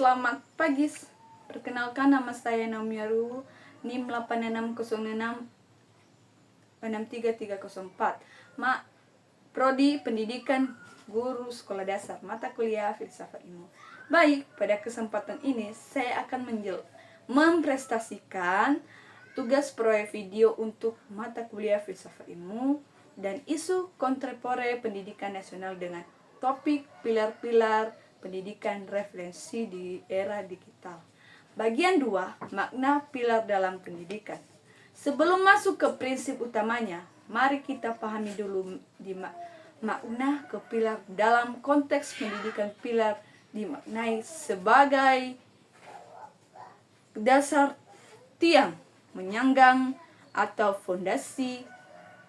Selamat pagi. Perkenalkan, nama saya Naomi Aru, NIM 86066334. Prodi Pendidikan Guru Sekolah Dasar, mata kuliah Filsafat Ilmu. Baik, pada kesempatan ini saya akan mempresentasikan tugas proyek video untuk mata kuliah Filsafat Ilmu dan isu kontemporer pendidikan nasional dengan topik pilar-pilar pendidikan referensi di era digital. Bagian 2, makna pilar dalam pendidikan. Sebelum masuk ke prinsip utamanya, mari kita pahami dulu makna ke pilar dalam konteks pendidikan. Pilar dimaknai sebagai dasar, tiang, menyanggang, atau fondasi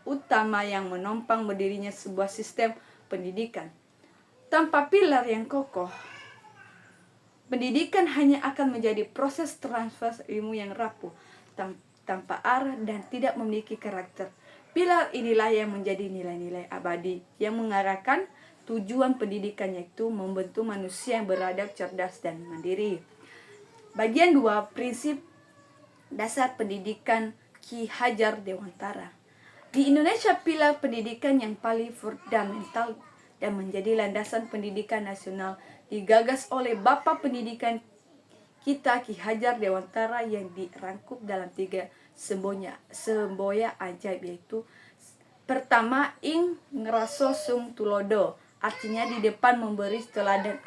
utama yang menopang berdirinya sebuah sistem pendidikan. Tanpa pilar yang kokoh, pendidikan hanya akan menjadi proses transfer ilmu yang rapuh, tanpa arah dan tidak memiliki karakter. Pilar inilah yang menjadi nilai-nilai abadi yang mengarahkan tujuan pendidikan, yaitu membentuk manusia yang beradab, cerdas, dan mandiri. Bagian 2, prinsip dasar pendidikan Ki Hajar Dewantara. Di Indonesia, pilar pendidikan yang paling fundamental dan menjadi landasan pendidikan nasional digagas oleh Bapak Pendidikan kita Ki Hajar Dewantara yang dirangkup dalam 3 semboya ajaib, yaitu pertama, ing ngeraso sung tulodo, artinya di depan memberi teladan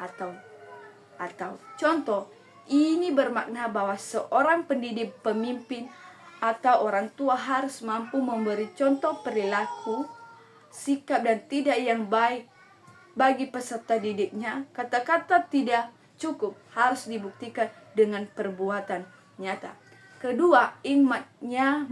atau contoh. Ini bermakna bahwa seorang pendidik, pemimpin, atau orang tua harus mampu memberi contoh perilaku, sikap, dan tidak yang baik bagi peserta didiknya. Kata-kata tidak cukup, harus dibuktikan dengan perbuatan nyata. Kedua, ingmatnya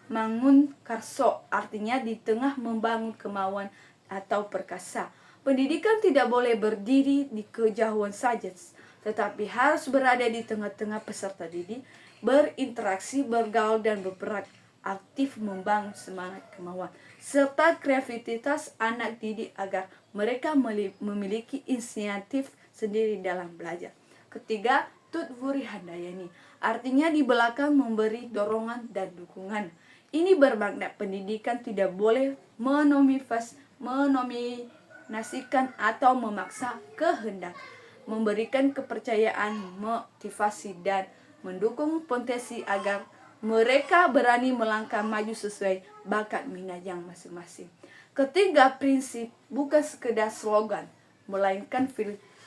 mangun karso, artinya di tengah membangun kemauan atau perkasa. Pendidikan tidak boleh berdiri di kejauhan saja, tetapi harus berada di tengah-tengah peserta didik, berinteraksi, bergaul, dan berperan aktif membangun semangat, kemauan, serta kreativitas anak didik agar mereka memiliki inisiatif sendiri dalam belajar. Ketiga, Tutwuri Handayani, artinya di belakang memberi dorongan dan dukungan. Ini bermakna pendidikan tidak boleh menominasikan atau memaksa kehendak, memberikan kepercayaan, motivasi, dan mendukung potensi agar mereka berani melangkah maju sesuai bakat minat yang masing-masing. Ketiga, prinsip bukan sekedar slogan, melainkan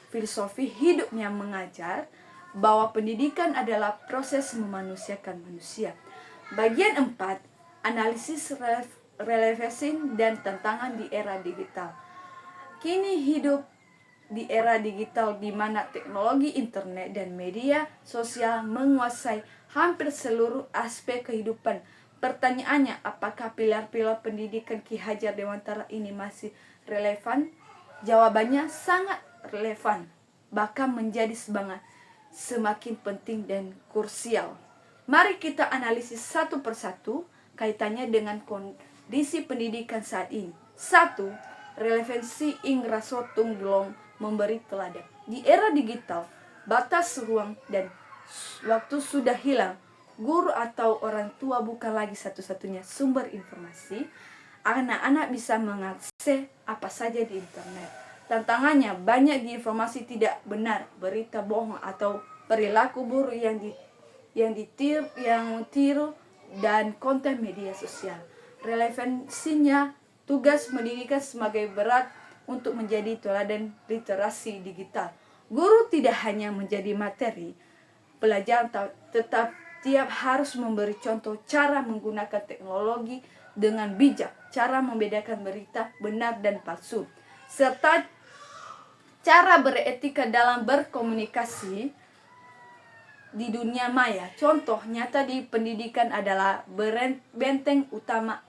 filosofi hidup yang mengajar bahwa pendidikan adalah proses memanusiakan manusia. Bagian 4, analisis relevansi dan tantangan di era digital. Kini hidup di era digital di mana teknologi internet dan media sosial menguasai hampir seluruh aspek kehidupan. Pertanyaannya, apakah pilar-pilar pendidikan Ki Hajar Dewantara ini masih relevan? Jawabannya sangat relevan, bahkan menjadi semakin penting dan krusial. Mari kita analisis satu persatu kaitannya dengan kondisi pendidikan saat ini. 1. Relevansi ing raso tungglong, memberi teladan. Di era digital, batas ruang dan waktu sudah hilang. Guru atau orang tua bukan lagi satu-satunya sumber informasi. Anak-anak bisa mengakses apa saja di internet. Tantangannya banyak di informasi tidak benar, berita bohong, atau perilaku buruk yang tiru dan konten media sosial. Relevansinya, tugas pendidikan sebagai berat untuk menjadi teladan literasi digital. Guru tidak hanya menjadi materi pelajaran, tiap harus memberi contoh cara menggunakan teknologi dengan bijak, cara membedakan berita benar dan palsu, serta cara beretika dalam berkomunikasi di dunia maya. Contoh nyata di pendidikan adalah benteng utama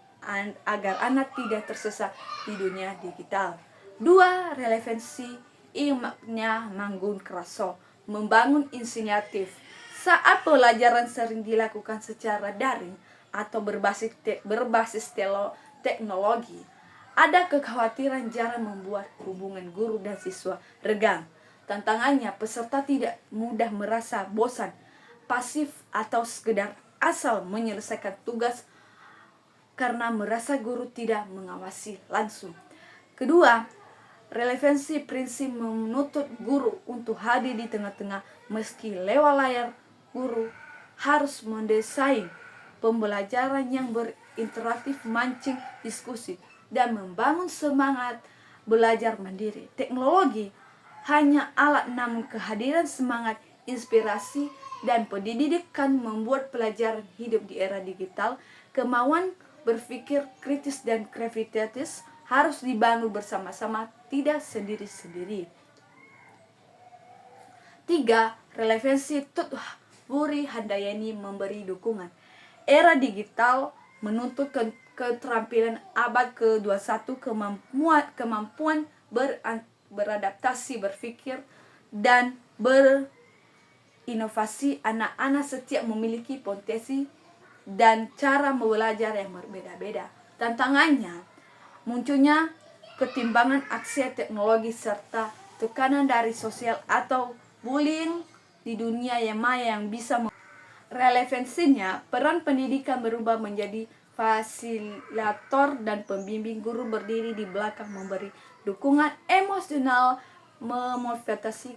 agar anak tidak tersesat di dunia digital. 2. Relevansi makna manggun kraso, membangun inisiatif. Saat pelajaran sering dilakukan secara daring atau berbasis teknologi, ada kekhawatiran jarang membuat hubungan guru dan siswa renggang. Tantangannya, peserta tidak mudah merasa bosan, pasif, atau sekedar asal menyelesaikan tugas karena merasa guru tidak mengawasi langsung. Kedua, relevansi prinsip menuntut guru untuk hadir di tengah-tengah meski lewat layar. Guru harus mendesain pembelajaran yang berinteraktif, mancing diskusi, dan membangun semangat belajar mandiri. Teknologi hanya alat, namun kehadiran semangat, inspirasi, dan pendidikan membuat pelajaran hidup di era digital. Kemauan berpikir kritis dan kreativitas harus dibangun bersama-sama, tidak sendiri-sendiri. 3. Relevansi Tut Wuri Handayani memberi dukungan. Era digital menuntut keterampilan abad ke-21, kemampuan beradaptasi, berpikir, dan berinovasi. Anak-anak setiap memiliki potensi dan cara belajar yang berbeda-beda. Tantangannya, munculnya ketimbangan akses teknologi serta tekanan dari sosial atau bullying di dunia yang maya yang bisa relevansinya, peran pendidikan berubah menjadi fasilitator dan pembimbing. Guru berdiri di belakang, memberi dukungan emosional, memotivasi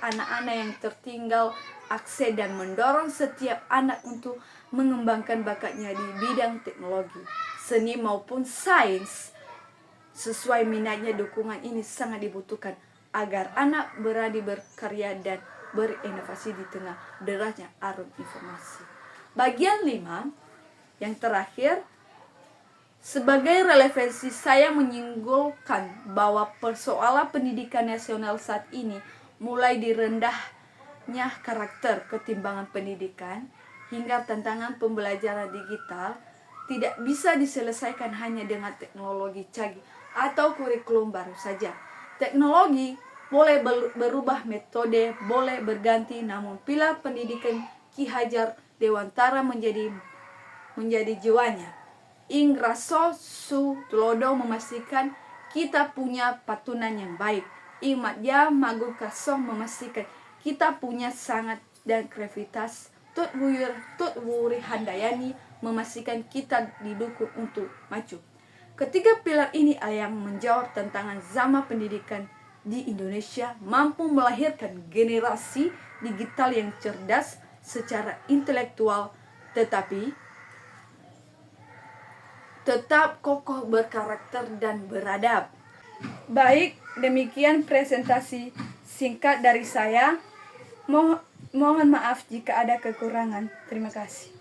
anak-anak yang tertinggal akses, dan mendorong setiap anak untuk mengembangkan bakatnya di bidang teknologi, seni maupun sains sesuai minatnya. Dukungan ini sangat dibutuhkan agar anak berani berkarya dan berinovasi di tengah derasnya arus informasi. Bagian 5 yang terakhir, sebagai relevansi, saya menyimpulkan bahwa persoalan pendidikan nasional saat ini, mulai di rendahnya karakter ketimbangan pendidikan hingga tantangan pembelajaran digital, tidak bisa diselesaikan hanya dengan teknologi canggih atau kurikulum baru saja. Teknologi boleh berubah, metode boleh berganti, namun pilar pendidikan Ki Hajar Dewantara menjadi jiwanya. Ingraso su tulodo memastikan kita punya patunan yang baik. Imatya Magu Kasong memastikan kita punya sangat dan kreativitas. Tut Wuri Handayani memastikan kita didukung untuk maju. Ketiga pilar ini yang menjawab tantangan zaman pendidikan di Indonesia, mampu melahirkan generasi digital yang cerdas secara intelektual, tetapi tetap kokoh, berkarakter, dan beradab. Baik, demikian presentasi singkat dari saya. Mohon maaf jika ada kekurangan. Terima kasih.